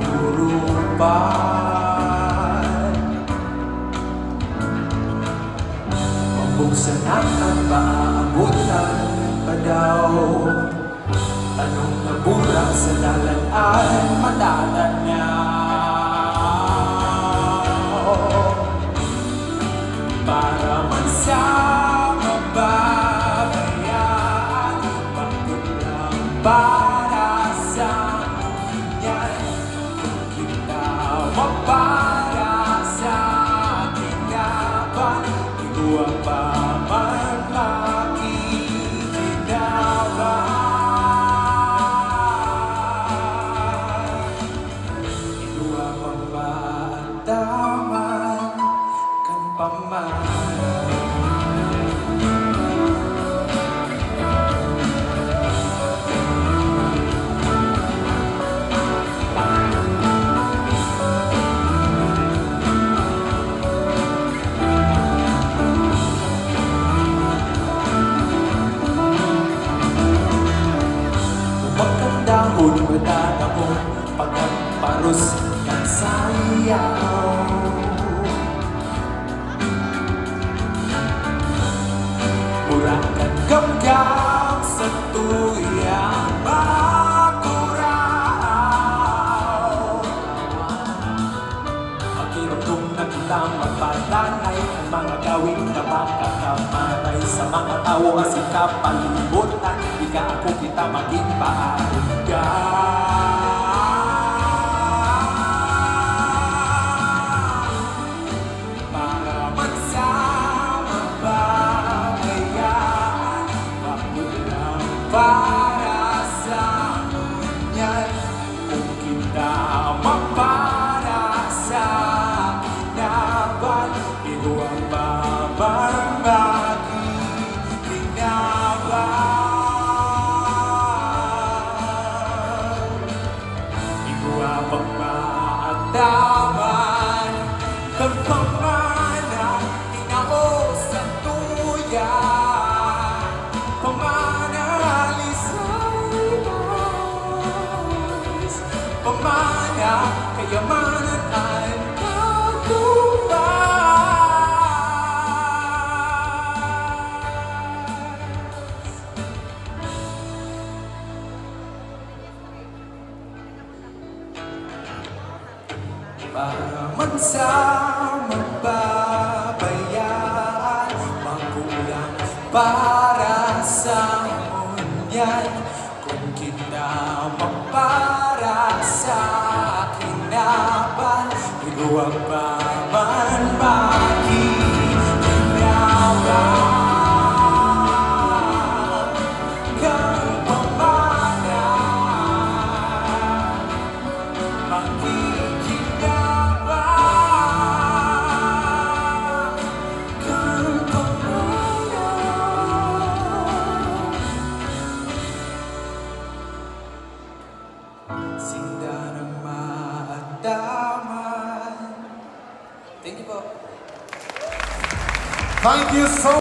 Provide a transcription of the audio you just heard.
purupan. Mabuksan ang paabutan pa daw. Tanong na burak sa dalan ay matatanaw. Para man sa mababayaan, bakit lang para sa yan? Kung kita mapara sa kinaban, ikaw pa man makikinaban. Ikaw pang maandaman kan paman. Magkandahon wala na mo pagparos ng sayaw. Murakan gamgam sa tuyang makuraw. Magkirotong na kitang magpatanay ang mga gawin na makakamatay sa mga tao asing kapalibutan. Ika ako kita maging paariga. Para man sa mababayaan, makulang para sa ngunyan. Kung kita mapara sa kinaban, ikaw ang babarbagi kinaban. Pagmaadaman kang pamana, tinao sa tuyan, pamanalis ay mas, pamana kayamanan ay para man sa magbabayaan, magulang para sa ngunyan. Kung kita mapara sa kinaban, ikaw ang paman makikinaban. Thank you po. Thank you so